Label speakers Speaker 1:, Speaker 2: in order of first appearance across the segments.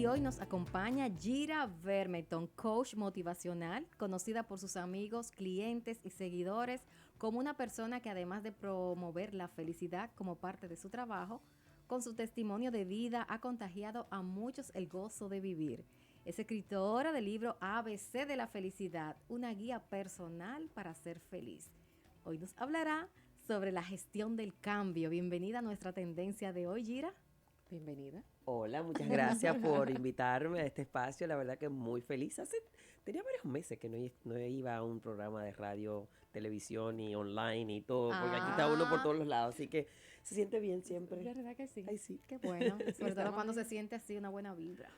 Speaker 1: hoy nos acompaña Gira Vermeton, coach motivacional, conocida por sus amigos, clientes y seguidores como una persona que además de promover la felicidad como parte de su trabajo, con su testimonio de vida ha contagiado a muchos el gozo de vivir. Es escritora del libro ABC de la felicidad, una guía personal para ser feliz. Hoy nos hablará sobre la gestión del cambio. Bienvenida a nuestra tendencia de hoy, Gira.
Speaker 2: Bienvenida.
Speaker 3: Hola, muchas gracias por invitarme a este espacio. La verdad que muy feliz. Tenía varios meses que no iba a un programa de radio, televisión y online y todo, porque aquí está uno por todos los lados, así que se siente bien siempre.
Speaker 2: ¿De verdad que sí?
Speaker 3: Ay, sí.
Speaker 1: Qué bueno, sobre todo cuando
Speaker 2: bien.
Speaker 1: se siente así una buena vibra.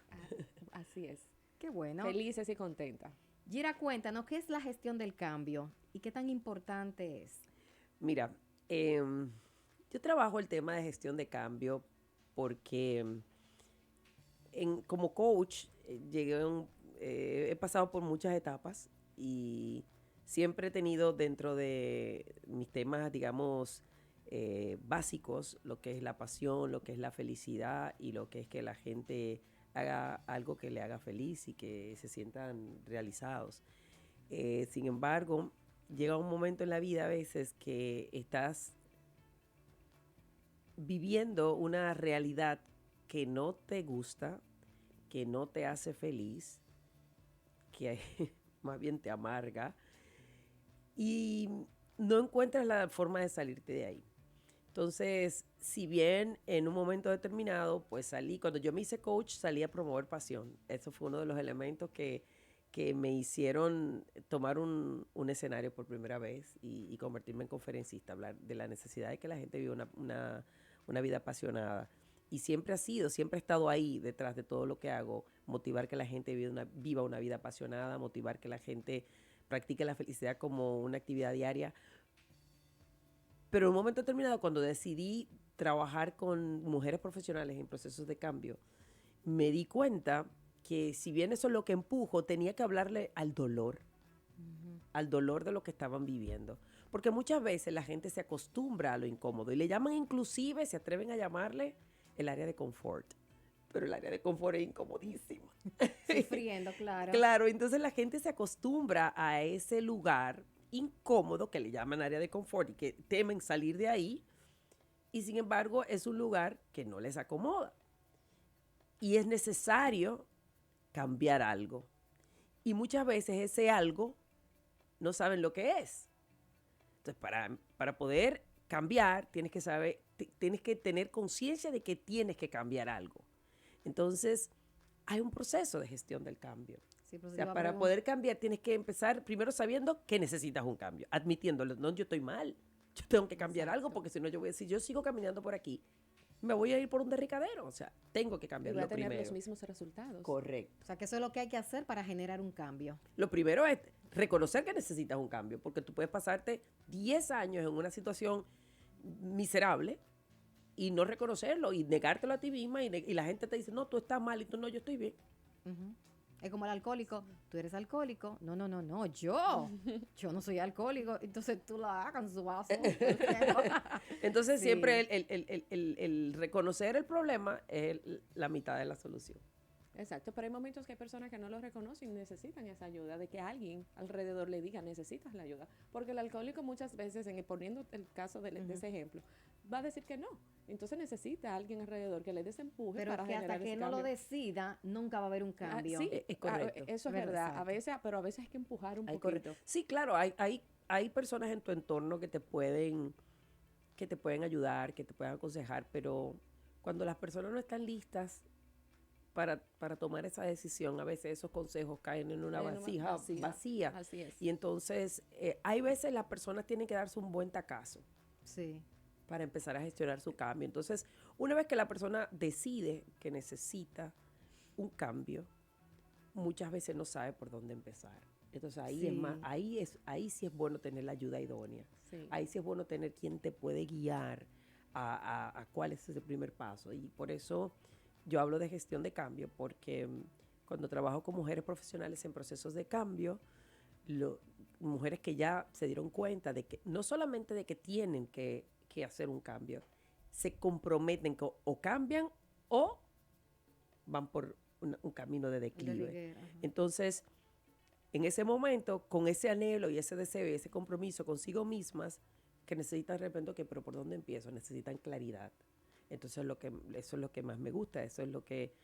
Speaker 2: Así es.
Speaker 1: Qué bueno.
Speaker 2: Felices y contentas.
Speaker 1: Gira, cuéntanos, ¿qué es la gestión del cambio y qué tan importante es?
Speaker 3: Mira, yo trabajo el tema de gestión de cambio porque como coach he pasado por muchas etapas y siempre he tenido dentro de mis temas, digamos, básicos, lo que es la pasión, lo que es la felicidad y lo que es que la gente haga algo que le haga feliz y que se sientan realizados. Sin embargo, llega un momento en la vida a veces que estás viviendo una realidad que no te gusta, que no te hace feliz, que más bien te amarga y no encuentras la forma de salirte de ahí. Entonces, si bien en un momento determinado, pues cuando yo me hice coach, salí a promover pasión. Eso fue uno de los elementos que me hicieron tomar un escenario por primera vez y convertirme en conferencista, hablar de la necesidad de que la gente viva una vida apasionada. Y siempre he estado ahí detrás de todo lo que hago, motivar que la gente viva una vida apasionada, motivar que la gente practique la felicidad como una actividad diaria. Pero en un momento determinado, cuando decidí trabajar con mujeres profesionales en procesos de cambio, me di cuenta que si bien eso es lo que empujo, tenía que hablarle al dolor de lo que estaban viviendo. Porque muchas veces la gente se acostumbra a lo incómodo y le llaman inclusive, se atreven a llamarle el área de confort. Pero el área de confort es incomodísimo.
Speaker 1: Sufriendo, claro.
Speaker 3: Claro, entonces la gente se acostumbra a ese lugar incómodo que le llaman área de confort y que temen salir de ahí. Y sin embargo es un lugar que no les acomoda. Y es necesario cambiar algo. Y muchas veces ese algo no saben lo que es. Entonces, para poder cambiar, tienes que tener conciencia de que tienes que cambiar algo. Entonces, hay un proceso de gestión del cambio.
Speaker 1: Sí,
Speaker 3: O sea, para poder cambiar, tienes que empezar primero sabiendo que necesitas un cambio, admitiéndolo. No, yo estoy mal. Yo tengo que cambiar algo porque si no, si yo sigo caminando por aquí, me voy a ir por un derricadero. O sea, tengo que cambiar
Speaker 2: Y voy
Speaker 3: lo
Speaker 2: a tener
Speaker 3: primero.
Speaker 2: los mismos resultados.
Speaker 3: Correcto.
Speaker 1: O sea, que eso es lo que hay que hacer para generar un cambio.
Speaker 3: Lo primero es reconocer que necesitas un cambio, porque tú puedes pasarte 10 años en una situación miserable y no reconocerlo y negártelo a ti misma y la gente te dice, no, tú estás mal y tú no, yo estoy bien.
Speaker 1: Uh-huh. Es como el alcohólico. Tú eres alcohólico. No, yo no soy alcohólico. Entonces tú la hagas en su vaso.
Speaker 3: Entonces
Speaker 1: Sí.
Speaker 3: siempre el reconocer el problema es la mitad de la solución.
Speaker 2: Exacto, pero hay momentos que hay personas que no lo reconocen y necesitan esa ayuda, de que alguien alrededor le diga, necesitas la ayuda. Porque el alcohólico muchas veces, poniendo el caso de ese ejemplo, va a decir que no. Entonces necesita a alguien alrededor que le dé ese empuje
Speaker 1: Pero
Speaker 2: para
Speaker 1: que hasta
Speaker 2: generar
Speaker 1: que
Speaker 2: ese
Speaker 1: no lo
Speaker 2: cambio.
Speaker 1: decida, nunca va a haber un cambio.
Speaker 2: Sí,
Speaker 3: Es correcto.
Speaker 2: eso es verdad. A veces, pero a veces hay que empujar un poquito.
Speaker 3: Sí, claro, hay personas en tu entorno que te pueden ayudar, que te pueden aconsejar, pero cuando las personas no están listas para tomar esa decisión, a veces esos consejos caen en una vasija vacía.
Speaker 2: Así es.
Speaker 3: Y entonces, hay veces las personas tienen que darse un buen tacazo.
Speaker 1: Sí.
Speaker 3: Para empezar a gestionar su cambio. Entonces, una vez que la persona decide que necesita un cambio, muchas veces no sabe por dónde empezar. Entonces ahí
Speaker 1: Sí.
Speaker 3: es más, ahí sí es bueno tener la ayuda idónea.
Speaker 2: Sí.
Speaker 3: Ahí sí es bueno tener quien te puede guiar a cuál es ese primer paso. Y por eso yo hablo de gestión de cambio, porque cuando trabajo con mujeres profesionales en procesos de cambio, mujeres que ya se dieron cuenta de que no solamente de que tienen que hacer un cambio, se comprometen que o cambian o van por un camino de declive.
Speaker 1: Liguera, ajá.
Speaker 3: Entonces, en ese momento, con ese anhelo y ese deseo y ese compromiso consigo mismas, que necesitan de repente, que pero ¿por dónde empiezo? Necesitan claridad. Entonces, eso es lo que más me gusta, eso es lo que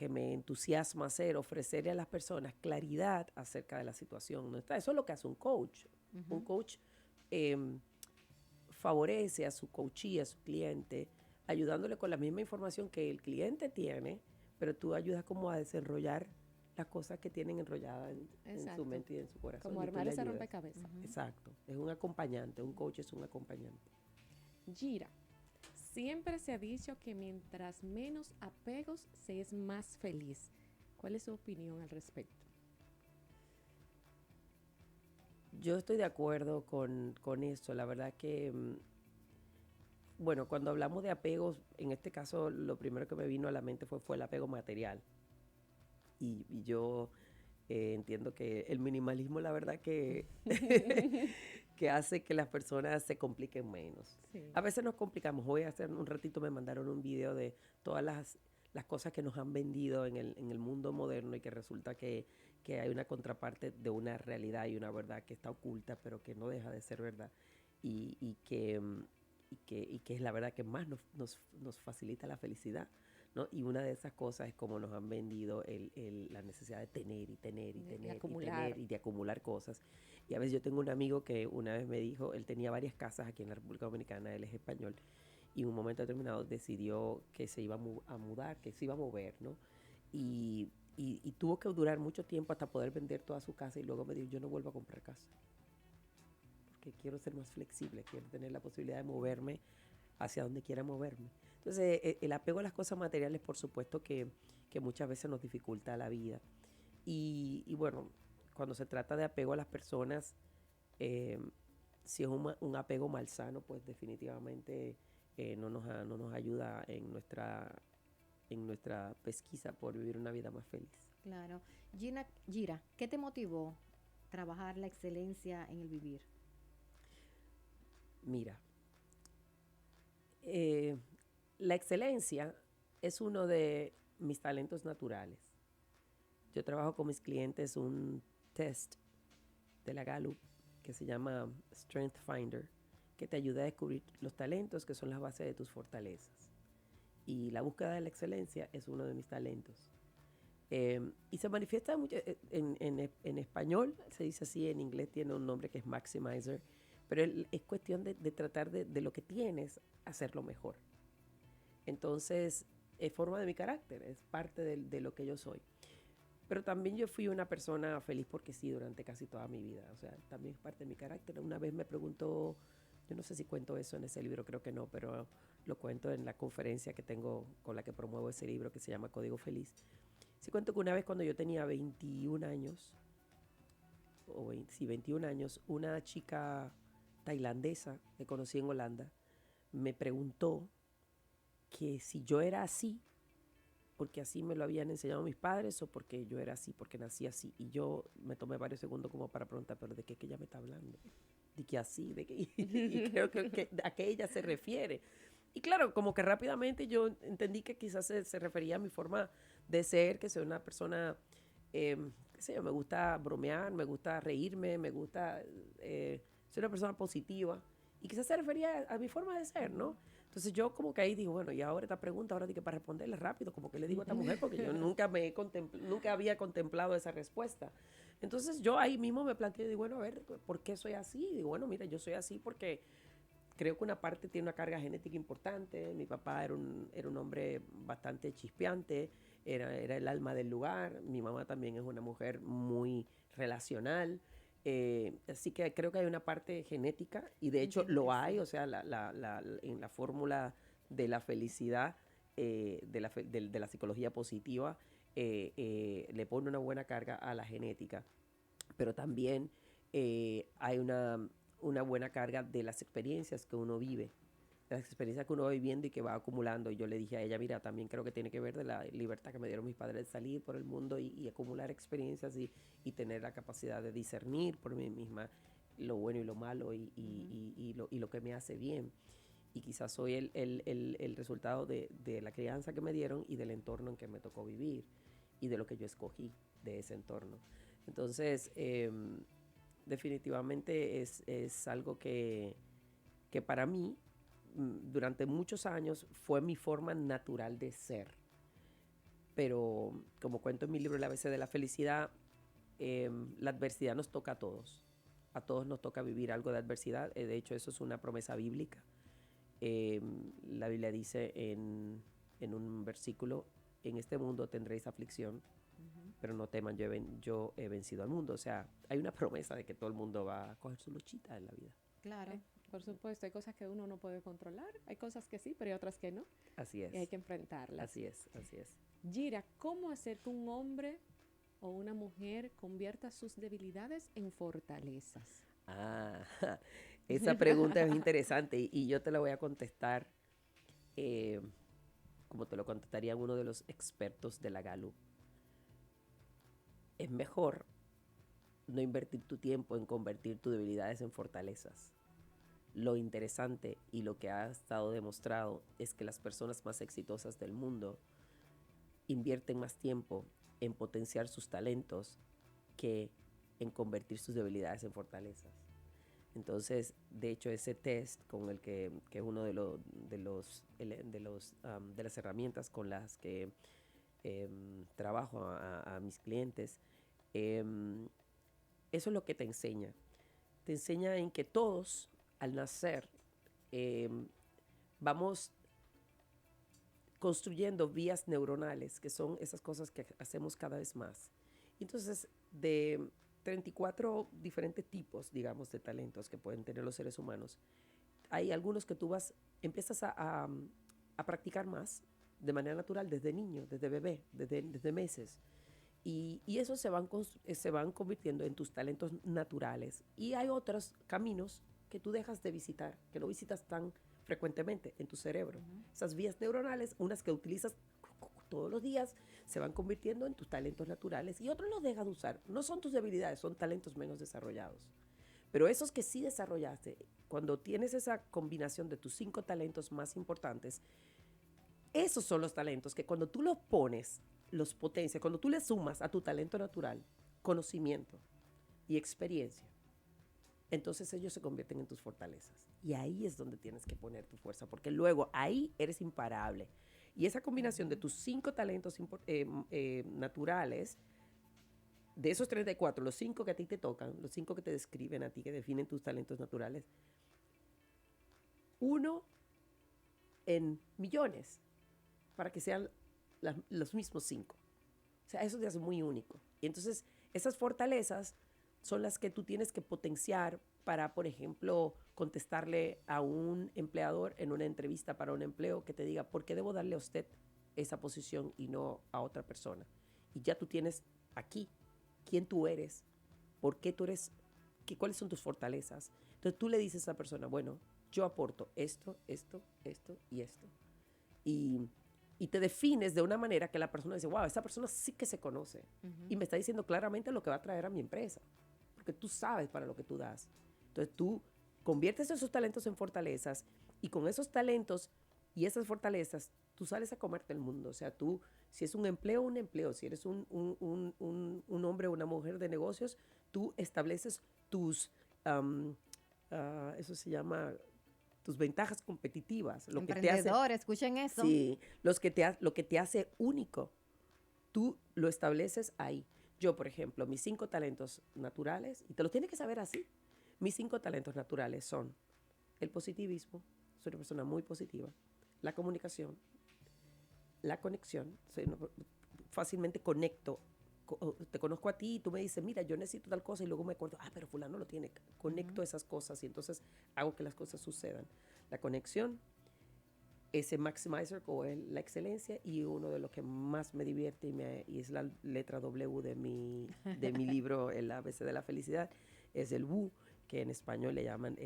Speaker 3: me entusiasma hacer, ofrecerle a las personas claridad acerca de la situación. ¿No está? Eso es lo que hace un coach. Un coach favorece a su coachee, a su cliente, ayudándole con la misma información que el cliente tiene, pero tú ayudas como a desarrollar las cosas que tienen enrolladas en su
Speaker 2: Exacto.
Speaker 3: mente y en su corazón.
Speaker 2: Como
Speaker 3: y tú
Speaker 2: armar
Speaker 3: le
Speaker 2: ese
Speaker 3: ayudas.
Speaker 2: rompecabezas.
Speaker 3: Exacto. Es un acompañante, un coach es un acompañante.
Speaker 2: Gira, siempre se ha dicho que mientras menos apegos se es más feliz. ¿Cuál es su opinión al respecto?
Speaker 3: Yo estoy de acuerdo con eso. La verdad que, bueno, cuando hablamos de apegos, en este caso lo primero que me vino a la mente fue el apego material. Y yo entiendo que el minimalismo, la verdad que, que hace que las personas se compliquen menos.
Speaker 2: Sí.
Speaker 3: A veces nos complicamos. Hoy hace un ratito me mandaron un video de todas las cosas que nos han vendido en el mundo moderno y que resulta que hay una contraparte de una realidad y una verdad que está oculta, pero que no deja de ser verdad. Y que es la verdad que más nos facilita la felicidad, ¿no? Y una de esas cosas es como nos han vendido la necesidad de tener y tener y
Speaker 2: De
Speaker 3: tener y
Speaker 2: acumular.
Speaker 3: tener y de acumular cosas. Y a veces yo tengo un amigo que una vez me dijo, él tenía varias casas aquí en la República Dominicana, él es español, y en un momento determinado decidió que se iba a mudar, que se iba a mover, ¿no? Y tuvo que durar mucho tiempo hasta poder vender toda su casa y luego me dijo, yo no vuelvo a comprar casa, porque quiero ser más flexible, quiero tener la posibilidad de moverme hacia donde quiera moverme. Entonces, el apego a las cosas materiales, por supuesto que muchas veces nos dificulta la vida. Y bueno, cuando se trata de apego a las personas, eh, si es un apego malsano, pues definitivamente no nos ayuda en nuestra pesquisa por vivir una vida más feliz.
Speaker 1: Claro. Gira, ¿qué te motivó trabajar la excelencia en el vivir?
Speaker 3: Mira, la excelencia es uno de mis talentos naturales. Yo trabajo con mis clientes un test de la Gallup que se llama Strength Finder, que te ayuda a descubrir los talentos que son las bases de tus fortalezas. Y la búsqueda de la excelencia es uno de mis talentos. Y se manifiesta mucho en español, se dice así, en inglés tiene un nombre que es maximizer, pero es cuestión de tratar de lo que tienes, hacerlo mejor. Entonces, es forma de mi carácter, es parte de lo que yo soy. Pero también yo fui una persona feliz porque sí durante casi toda mi vida, o sea, también es parte de mi carácter. Una vez me preguntó, yo no sé si cuento eso en ese libro, creo que no, pero lo cuento en la conferencia que tengo con la que promuevo ese libro que se llama Código Feliz. Sí cuento que una vez cuando yo tenía 21 años, 21 años, una chica tailandesa que conocí en Holanda me preguntó que si yo era así, porque así me lo habían enseñado mis padres, o porque yo era así, porque nací así. Y yo me tomé varios segundos como para preguntar, ¿pero de qué que ella me está hablando? De que así, de que... Y creo que a qué ella se refiere. Y claro, como que rápidamente yo entendí que quizás se refería a mi forma de ser, que soy una persona, qué sé yo, me gusta bromear, me gusta reírme, me gusta ser una persona positiva. Y quizás se refería a mi forma de ser, ¿no? Entonces yo como que ahí digo, bueno, y ahora esta pregunta, ahora digo, para responderle rápido, como que le digo a esta mujer, porque yo nunca había contemplado esa respuesta. Entonces yo ahí mismo me planteé, digo, bueno, a ver, ¿por qué soy así? Digo, bueno, mira, yo soy así porque creo que una parte tiene una carga genética importante. Mi papá era un hombre bastante chispeante, era el alma del lugar. Mi mamá también es una mujer muy relacional. Así que creo que hay una parte genética y de hecho
Speaker 1: Entiendo
Speaker 3: lo
Speaker 1: que
Speaker 3: hay,
Speaker 1: sí.
Speaker 3: o sea, en la fórmula de la felicidad, de la psicología positiva, le pone una buena carga a la genética, pero también hay una buena carga de las experiencias que uno vive, de las experiencias que uno va viviendo y que va acumulando. Y yo le dije a ella, mira, también creo que tiene que ver de la libertad que me dieron mis padres de salir por el mundo y acumular experiencias y tener la capacidad de discernir por mí misma lo bueno y lo malo y lo que me hace bien. y quizás soy el resultado de la crianza que me dieron y del entorno en que me tocó vivir y de lo que yo escogí de ese entorno. Entonces, definitivamente es algo que para mí, durante muchos años, fue mi forma natural de ser. Pero, como cuento en mi libro El ABC de la felicidad, la adversidad nos toca a todos. A todos nos toca vivir algo de adversidad. De hecho, eso es una promesa bíblica. La Biblia dice en un versículo, en este mundo tendréis aflicción, pero no teman, yo he vencido al mundo. O sea, hay una promesa de que todo el mundo va a coger su luchita en la vida.
Speaker 1: Claro.
Speaker 2: Por supuesto, hay cosas que uno no puede controlar, hay cosas que sí, pero hay otras que no.
Speaker 3: Así es.
Speaker 2: Y hay que enfrentarlas.
Speaker 3: Así es, así es.
Speaker 2: Gira, ¿cómo hacer que un hombre o una mujer convierta sus debilidades en fortalezas?
Speaker 3: Ah, esa pregunta es interesante y yo te la voy a contestar como te lo contestaría uno de los expertos de la Gallup. Es mejor no invertir tu tiempo en convertir tus debilidades en fortalezas. Lo interesante y lo que ha estado demostrado es que las personas más exitosas del mundo invierten más tiempo en potenciar sus talentos que en convertir sus debilidades en fortalezas. Entonces, de hecho, ese test con el que es uno de las herramientas con las que trabajo a mis clientes, eso es lo que te enseña. Te enseña en que todos, al nacer, vamos construyendo vías neuronales, que son esas cosas que hacemos cada vez más. Entonces, de 34 diferentes tipos, digamos, de talentos que pueden tener los seres humanos, hay algunos que tú empiezas a practicar más de manera natural desde niño, desde bebé, desde meses. Y esos se van convirtiendo en tus talentos naturales. Y hay otros caminos que tú dejas de visitar, que no visitas tan frecuentemente en tu cerebro. Esas vías neuronales, unas que utilizas todos los días, se van convirtiendo en tus talentos naturales y otros los dejas de usar. No son tus debilidades, son talentos menos desarrollados. Pero esos que sí desarrollaste, cuando tienes esa combinación de tus 5 talentos más importantes, esos son los talentos que cuando tú los pones, los potencias, cuando tú le sumas a tu talento natural conocimiento y experiencia, entonces ellos se convierten en tus fortalezas. Y ahí es donde tienes que poner tu fuerza, porque luego ahí eres imparable. Y esa combinación de tus 5 talentos naturales, de esos 34, los 5 que a ti te tocan, los 5 que te describen a ti, que definen tus talentos naturales, uno en millones, para que sean los mismos 5. O sea, eso te hace muy único. Y entonces, esas fortalezas son las que tú tienes que potenciar para, por ejemplo, contestarle a un empleador en una entrevista para un empleo que te diga, ¿por qué debo darle a usted esa posición y no a otra persona? Y ya tú tienes aquí quién tú eres, por qué tú eres, cuáles son tus fortalezas. Entonces tú le dices a esa persona, bueno, yo aporto esto, esto, esto y esto. Y te defines de una manera que la persona dice, wow, esa persona sí que se conoce. Y me está diciendo claramente lo que va a traer a mi empresa. Porque tú sabes para lo que tú das. Entonces tú conviertes esos talentos en fortalezas y con esos talentos y esas fortalezas tú sales a comerte el mundo. O sea, tú, si es un empleo, un empleo. Si eres un hombre o una mujer de negocios, tú estableces tus, eso se llama, tus ventajas competitivas. Lo
Speaker 1: Emprendedor, escuchen eso.
Speaker 3: Sí, lo que te hace único. Tú lo estableces ahí. Yo, por ejemplo, mis 5 talentos naturales, y te los tienes que saber así, mis 5 talentos naturales son el positivismo, soy una persona muy positiva, la comunicación, la conexión, fácilmente conecto, te conozco a ti y tú me dices, mira, yo necesito tal cosa y luego me acuerdo, pero fulano lo tiene, conecto esas cosas y entonces hago que las cosas sucedan. La conexión, ese maximizer o la excelencia y uno de los que más me divierte y es la letra W de mi libro El ABC de la felicidad, es el WU, que en español le llaman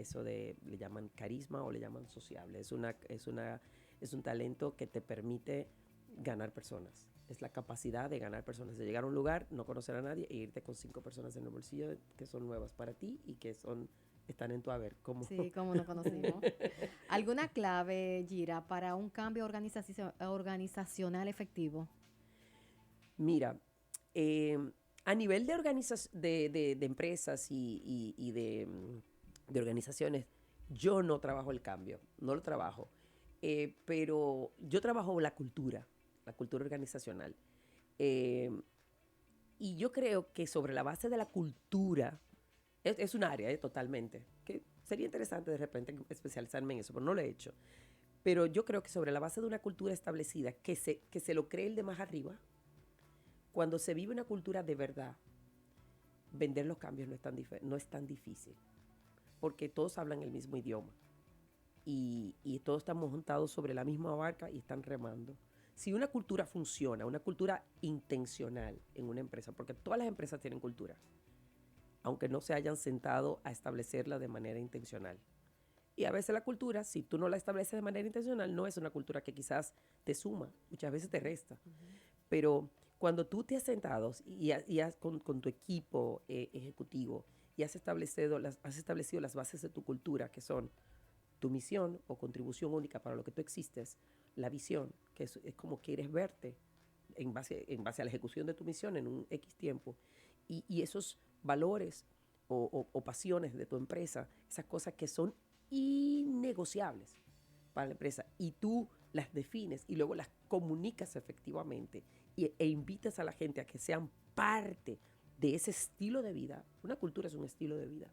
Speaker 3: carisma o le llaman sociable. Es un talento que te permite ganar personas. Es la capacidad de ganar personas, de llegar a un lugar, no conocer a nadie e irte con 5 personas en el bolsillo que son nuevas para ti y que son están en tu haber. Como
Speaker 1: Sí, como nos conocimos. ¿Alguna clave, Gira, para un cambio organizacional efectivo?
Speaker 3: Mira, eh, a nivel de, de empresas y de organizaciones, yo no trabajo el cambio, no lo trabajo. Pero yo trabajo la cultura organizacional. Eh, y yo creo que sobre la base de la cultura, es un área totalmente, que sería interesante de repente especializarme en eso, pero no lo he hecho. Pero yo creo que sobre la base de una cultura establecida, que se lo cree el de más arriba, cuando se vive una cultura de verdad, vender los cambios no es tan difícil, porque todos hablan el mismo idioma y todos estamos montados sobre la misma barca y están remando. Si una cultura funciona, una cultura intencional en una empresa, porque todas las empresas tienen cultura, aunque no se hayan sentado a establecerla de manera intencional. Y a veces la cultura, si tú no la estableces de manera intencional, no es una cultura que quizás te suma, muchas veces te resta. Pero cuando tú te has sentado con tu equipo ejecutivo y has establecido las bases de tu cultura, que son tu misión o contribución única para lo que tú existes, la visión, que es como quieres verte en base a la ejecución de tu misión en un X tiempo, y esos valores o pasiones de tu empresa, esas cosas que son innegociables para la empresa, y tú las defines y luego las comunicas efectivamente e invitas a la gente a que sean parte de ese estilo de vida. Una cultura es un estilo de vida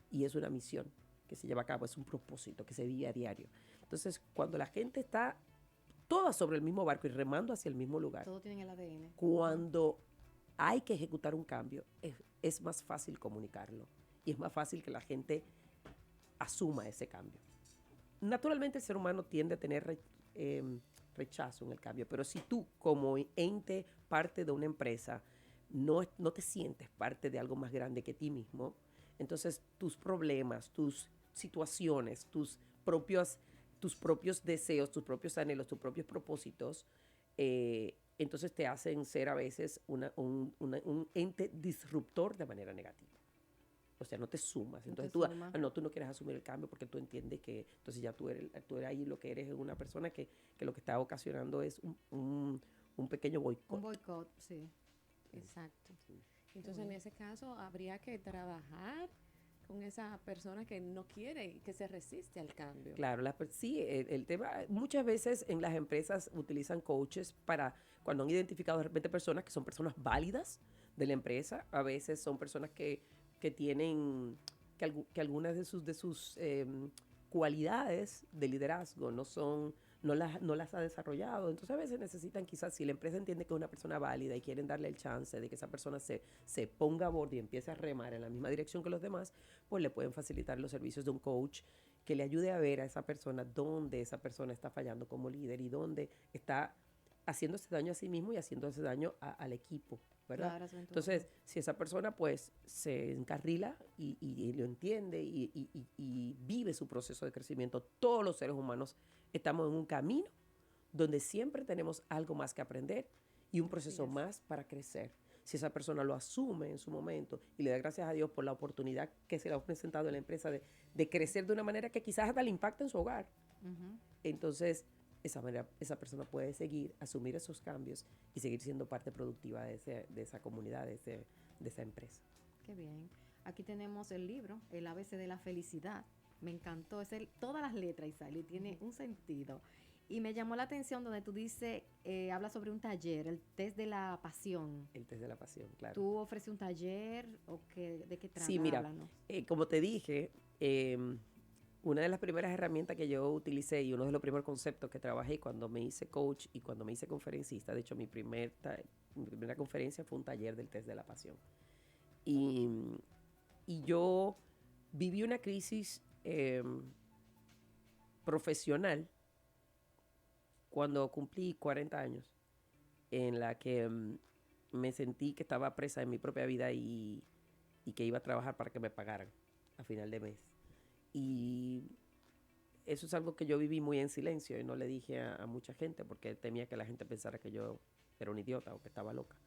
Speaker 3: y es una misión que se lleva a cabo, es un propósito que se vive a diario. Entonces, cuando la gente está toda sobre el mismo barco y remando hacia el mismo lugar,
Speaker 1: Todo tiene el ADN.
Speaker 3: cuando hay que ejecutar un cambio, es más fácil comunicarlo y es más fácil que la gente asuma ese cambio. Naturalmente el ser humano tiende a tener rechazo en el cambio, pero si tú como ente, parte de una empresa, no te sientes parte de algo más grande que ti mismo, entonces tus problemas, tus situaciones, tus propios deseos, tus propios anhelos, tus propios propósitos, entonces te hacen ser a veces un ente disruptor de manera negativa. O sea, no te sumas. Entonces tú no quieres asumir el cambio porque tú entiendes que entonces ya tú eres ahí lo que eres es una persona que lo que está ocasionando es un pequeño boicot.
Speaker 1: Un boicot, sí. Exacto.
Speaker 3: Sí.
Speaker 2: Entonces, en ese caso, habría que trabajar con esa persona que no quiere y que se resiste al cambio.
Speaker 3: Claro, sí, el tema, muchas veces en las empresas utilizan coaches para cuando han identificado de repente personas que son personas válidas de la empresa, a veces son personas que tienen, que algunas de sus cualidades de liderazgo no las ha desarrollado. Entonces a veces necesitan quizás, si la empresa entiende que es una persona válida y quieren darle el chance de que esa persona se ponga a bordo y empiece a remar en la misma dirección que los demás, pues le pueden facilitar los servicios de un coach que le ayude a ver a esa persona dónde esa persona está fallando como líder y dónde está haciéndose daño a sí mismo y haciéndose daño al equipo, ¿verdad?
Speaker 1: Claro,
Speaker 3: Entonces, si esa persona pues se encarrila y lo entiende y vive su proceso de crecimiento, todos los seres humanos estamos en un camino donde siempre tenemos algo más que aprender y un proceso más para crecer. Si esa persona lo asume en su momento y le da gracias a Dios por la oportunidad que se le ha presentado en la empresa de crecer de una manera que quizás hasta le impacte en su hogar, entonces esa persona puede seguir, asumir esos cambios y seguir siendo parte productiva de esa comunidad, de esa empresa.
Speaker 1: Qué bien. Aquí tenemos el libro, El ABC de la felicidad. Me encantó, todas las letras, Isaí, y tiene un sentido. Y me llamó la atención donde tú dices, habla sobre un taller, el test de la pasión.
Speaker 3: El test de la pasión, claro.
Speaker 1: ¿Tú ofreces un taller o de qué trata?
Speaker 3: Sí, mira, como te dije, una de las primeras herramientas que yo utilicé y uno de los primeros conceptos que trabajé cuando me hice coach y cuando me hice conferencista, de hecho mi primera conferencia fue un taller del test de la pasión. Y yo viví una crisis profesional cuando cumplí 40 años, en la que me sentí que estaba presa en mi propia vida y que iba a trabajar para que me pagaran a final de mes. Y eso es algo que yo viví muy en silencio y no le dije a mucha gente porque temía que la gente pensara que yo era un idiota o que estaba loca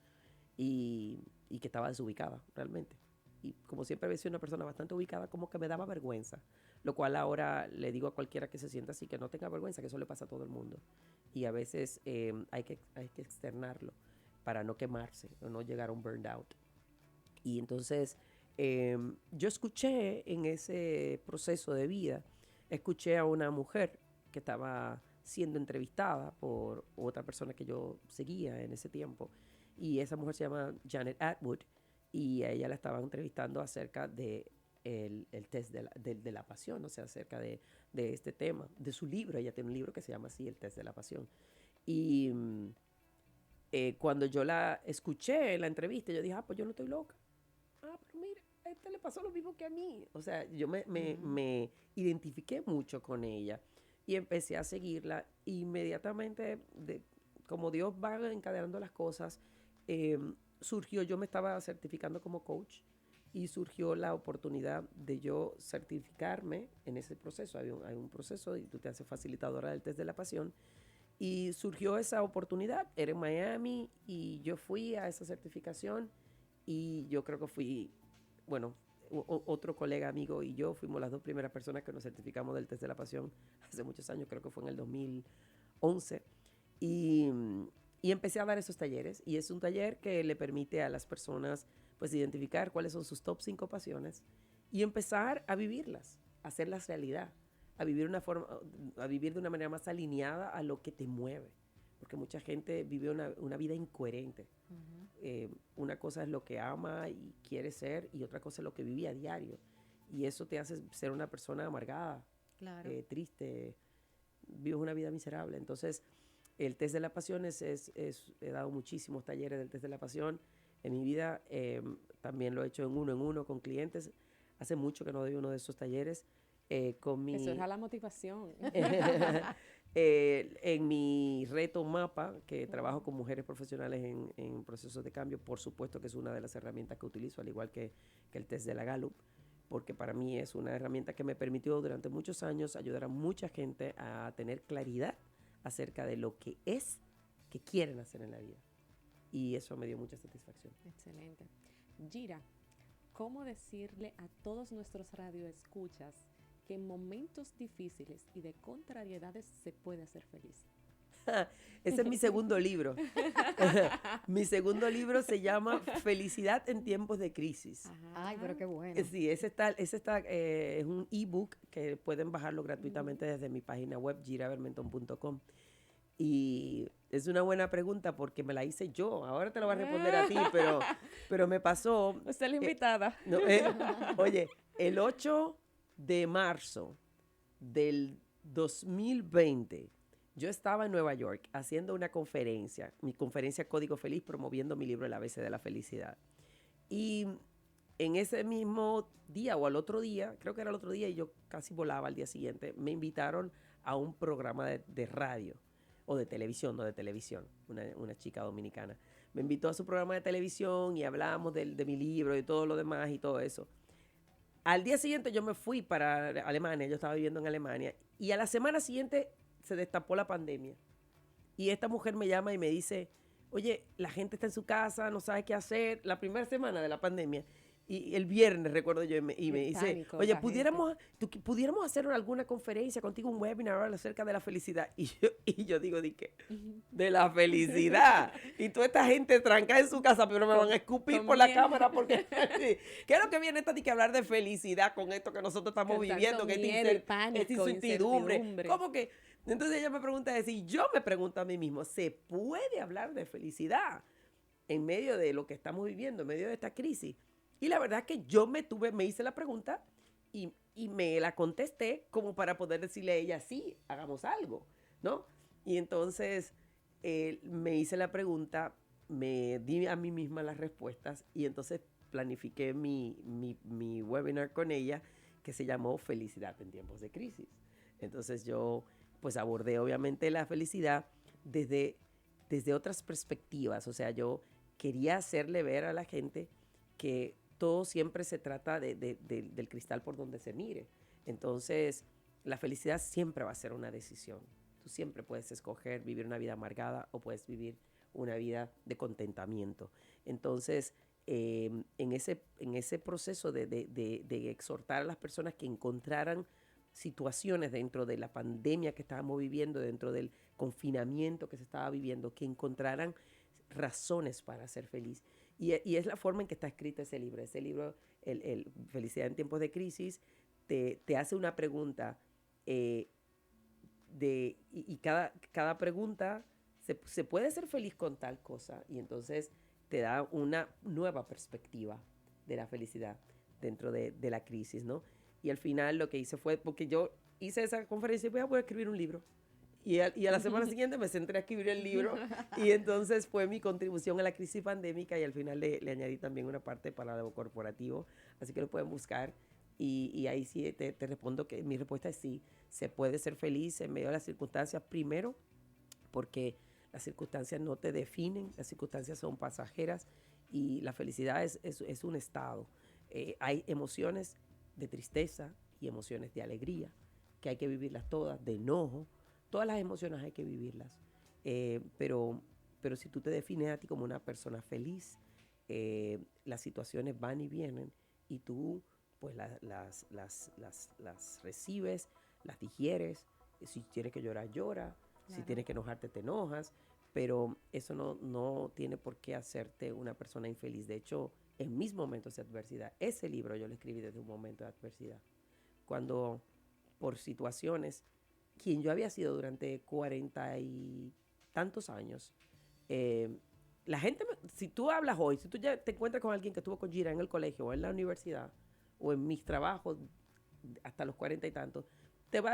Speaker 3: y que estaba desubicada realmente. y como siempre había sido una persona bastante ubicada, como que me daba vergüenza. Lo cual ahora le digo a cualquiera que se sienta así que no tenga vergüenza, que eso le pasa a todo el mundo. Y a veces hay que externarlo para no quemarse o no llegar a un burnout. Y entonces yo escuché en ese proceso de vida, escuché a una mujer que estaba siendo entrevistada por otra persona que yo seguía en ese tiempo. Y esa mujer se llama Janet Atwood y a ella la estaban entrevistando acerca de el test de la pasión, o sea, acerca de este tema, de su libro. Ella tiene un libro que se llama así, El test de la pasión. Y cuando yo la escuché en la entrevista, yo dije, pues yo no estoy loca. Pero mira, a este le pasó lo mismo que a mí. O sea, yo me identifiqué mucho con ella y empecé a seguirla. Inmediatamente, como Dios va encadenando las cosas, surgió, yo me estaba certificando como coach y surgió la oportunidad de yo certificarme en ese proceso. Hay un proceso y tú te haces facilitadora del test de la pasión. Y surgió esa oportunidad, era en Miami y yo fui a esa certificación y yo creo que fui, bueno, otro colega, amigo y yo fuimos las dos primeras personas que nos certificamos del test de la pasión hace muchos años, creo que fue en el 2011. Y, y empecé a dar esos talleres y es un taller que le permite a las personas pues identificar cuáles son sus top 5 pasiones y empezar a vivirlas, a hacerlas realidad, a vivir a vivir de una manera más alineada a lo que te mueve, porque mucha gente vive una vida incoherente. Una cosa es lo que ama y quiere ser y otra cosa es lo que vive a diario y eso te hace ser una persona amargada,
Speaker 1: Claro.
Speaker 3: triste, vives una vida miserable. Entonces el test de la pasión he dado muchísimos talleres del test de la pasión en mi vida. También lo he hecho en uno con clientes. Hace mucho que no doy uno de esos talleres.
Speaker 2: Eso es a la motivación.
Speaker 3: En mi reto MAPA, que trabajo con mujeres profesionales en procesos de cambio, por supuesto que es una de las herramientas que utilizo, al igual que el test de la Gallup, porque para mí es una herramienta que me permitió durante muchos años ayudar a mucha gente a tener claridad acerca de lo que quieren hacer en la vida. Y eso me dio mucha satisfacción.
Speaker 2: Excelente. Gira, ¿cómo decirle a todos nuestros radioescuchas que en momentos difíciles y de contrariedades se puede ser feliz?
Speaker 3: Ese es mi segundo libro. Mi segundo libro se llama Felicidad en tiempos de crisis.
Speaker 1: Ajá. Ay, pero qué bueno.
Speaker 3: Sí, ese está es un ebook que pueden bajarlo gratuitamente desde mi página web, giravermenton.com. Y es una buena pregunta porque me la hice yo. Ahora te lo voy a responder a ti, pero me pasó.
Speaker 2: Usted es la invitada.
Speaker 3: Oye, el 8 de marzo del 2020, yo estaba en Nueva York haciendo una conferencia, mi conferencia Código Feliz, promoviendo mi libro El ABC de la Felicidad. Y en ese mismo día o al otro día, creo que era el otro día y yo casi volaba al día siguiente, me invitaron a un programa de radio o de televisión, no de televisión, una chica dominicana. Me invitó a su programa de televisión y hablamos de mi libro y todo lo demás y todo eso. Al día siguiente yo me fui para Alemania, yo estaba viviendo en Alemania, y a la semana siguiente se destapó la pandemia. Y esta mujer me llama y me dice, oye, la gente está en su casa, no sabe qué hacer, la primera semana de la pandemia. Y el viernes, recuerdo yo, y me dice, oye, ¿pudiéramos hacer alguna conferencia contigo, un webinar acerca de la felicidad? Y yo digo, ¿de qué? De la felicidad. Y toda esta gente trancada en su casa, pero me van a escupir por la cámara porque ¿qué es lo que viene esta de que hablar de felicidad con esto que nosotros estamos viviendo? Que esta incertidumbre. ¿Cómo que? Entonces ella me pregunta, yo me pregunto a mí mismo, ¿se puede hablar de felicidad en medio de lo que estamos viviendo, en medio de esta crisis? Y la verdad es que yo me hice la pregunta y me la contesté como para poder decirle a ella, sí, hagamos algo, ¿no? Y entonces me hice la pregunta, me di a mí misma las respuestas y entonces planifiqué mi webinar con ella que se llamó Felicidad en tiempos de crisis. Entonces yo pues abordé obviamente la felicidad desde otras perspectivas, o sea, yo quería hacerle ver a la gente que todo siempre se trata del cristal por donde se mire. Entonces, la felicidad siempre va a ser una decisión. Tú siempre puedes escoger vivir una vida amargada o puedes vivir una vida de contentamiento. Entonces, en ese proceso de exhortar a las personas que encontraran situaciones dentro de la pandemia que estábamos viviendo, dentro del confinamiento que se estaba viviendo, que encontraran razones para ser feliz. Y es la forma en que está escrito ese libro. Ese libro, el Felicidad en tiempos de crisis, te hace una pregunta y cada pregunta se puede ser feliz con tal cosa, y entonces te da una nueva perspectiva de la felicidad dentro de la crisis, ¿no? Y al final lo que hice fue, porque yo hice esa conferencia y voy a escribir un libro. Y a la semana siguiente me senté a escribir el libro, y entonces fue mi contribución a la crisis pandémica, y al final le añadí también una parte para lo corporativo, así que lo pueden buscar. Y ahí sí te respondo que mi respuesta es sí, se puede ser feliz en medio de las circunstancias, primero porque las circunstancias no te definen, las circunstancias son pasajeras, y la felicidad es un estado. Hay emociones de tristeza y emociones de alegría, que hay que vivirlas todas, de enojo, todas las emociones hay que vivirlas. Pero si tú te defines a ti como una persona feliz, las situaciones van y vienen, y tú pues las recibes, las digieres. Si tienes que llorar, llora. Claro. Si tienes que enojarte, te enojas. Pero eso no tiene por qué hacerte una persona infeliz. De hecho, en mis momentos de adversidad, ese libro yo lo escribí desde un momento de adversidad. Cuando, por situaciones, quien yo había sido durante 40 y tantos años, la gente, si tú hablas hoy, si tú ya te encuentras con alguien que estuvo con Gira en el colegio o en la universidad o en mis trabajos hasta los 40 y tantos,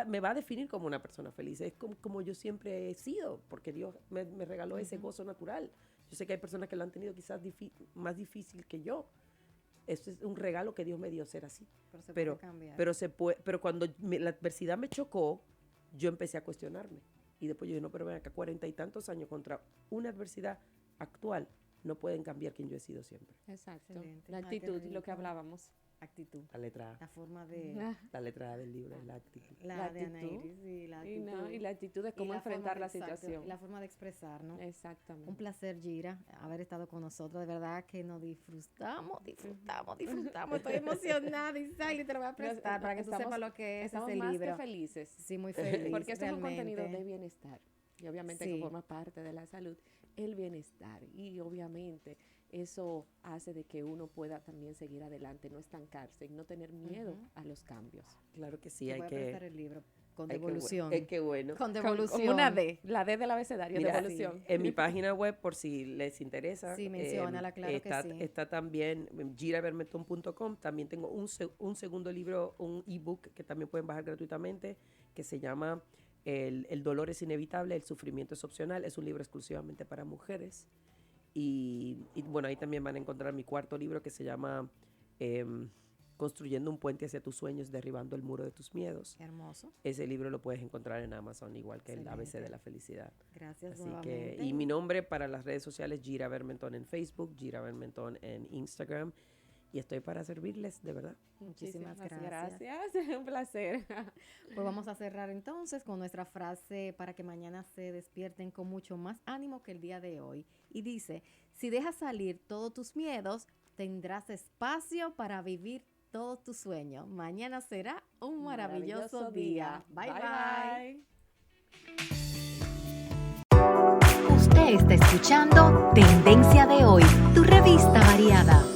Speaker 3: me va a definir como una persona feliz. Es como yo siempre he sido, porque Dios me regaló ese gozo natural. Yo sé que hay personas que lo han tenido quizás más difícil que yo. Eso es un regalo que Dios me dio, ser así.
Speaker 1: Pero puede cambiar.
Speaker 3: Pero cuando la adversidad me chocó, yo empecé a cuestionarme. Y después yo dije, no, pero ven acá, 40 y tantos años contra una adversidad actual, no pueden cambiar quien yo he sido siempre.
Speaker 2: Exacto.
Speaker 1: Excelente.
Speaker 2: La actitud, lo que hablábamos.
Speaker 1: Actitud.
Speaker 3: La letra A.
Speaker 1: La forma de...
Speaker 3: La letra A del libro es la actitud.
Speaker 1: La de Ana Iris, sí, la actitud.
Speaker 2: Y la actitud de cómo enfrentar la situación.
Speaker 1: Y la forma de expresar, ¿no?
Speaker 2: Exactamente.
Speaker 1: Un placer, Gira, haber estado con nosotros. De verdad que nos disfrutamos. Estoy emocionada, Isaili, te lo voy a prestar para que tú sepas lo que es ese libro.
Speaker 2: Estamos más que felices.
Speaker 1: Sí, muy feliz.
Speaker 2: Porque esto
Speaker 1: realmente.
Speaker 2: es un contenido de bienestar. Y obviamente que forma parte de la salud, el bienestar. Y obviamente eso hace de que uno pueda también seguir adelante, no estancarse, no tener miedo a los cambios.
Speaker 3: Claro que sí,
Speaker 1: te voy a prestar el libro con devolución.
Speaker 3: Qué bueno.
Speaker 1: Con devolución.
Speaker 2: Con una D, la D del abecedario,
Speaker 3: Mira,
Speaker 2: devolución.
Speaker 3: Sí. En mi página web, por si les interesa,
Speaker 1: sí, menciónala, claro que sí.
Speaker 3: Está también giravermeton.com. También tengo un segundo libro, un ebook que también pueden bajar gratuitamente, que se llama El dolor es inevitable, el sufrimiento es opcional. Es un libro exclusivamente para mujeres. Y bueno, ahí también van a encontrar mi cuarto libro, que se llama Construyendo un puente hacia tus sueños, derribando el muro de tus miedos.
Speaker 1: Qué hermoso.
Speaker 3: Ese libro lo puedes encontrar en Amazon, igual que el ABC de la felicidad.
Speaker 1: Gracias.
Speaker 3: Así
Speaker 1: nuevamente.
Speaker 3: y mi nombre para las redes sociales, Gira Vermenton en Facebook, Gira Vermenton en Instagram. Y estoy para servirles, de verdad.
Speaker 1: Muchísimas gracias.
Speaker 2: Gracias, un placer.
Speaker 1: Pues vamos a cerrar entonces con nuestra frase para que mañana se despierten con mucho más ánimo que el día de hoy. Y dice, si dejas salir todos tus miedos, tendrás espacio para vivir todos tus sueños. Mañana será un maravilloso día. Bye, bye.
Speaker 4: Usted está escuchando Tendencia de Hoy, tu revista variada.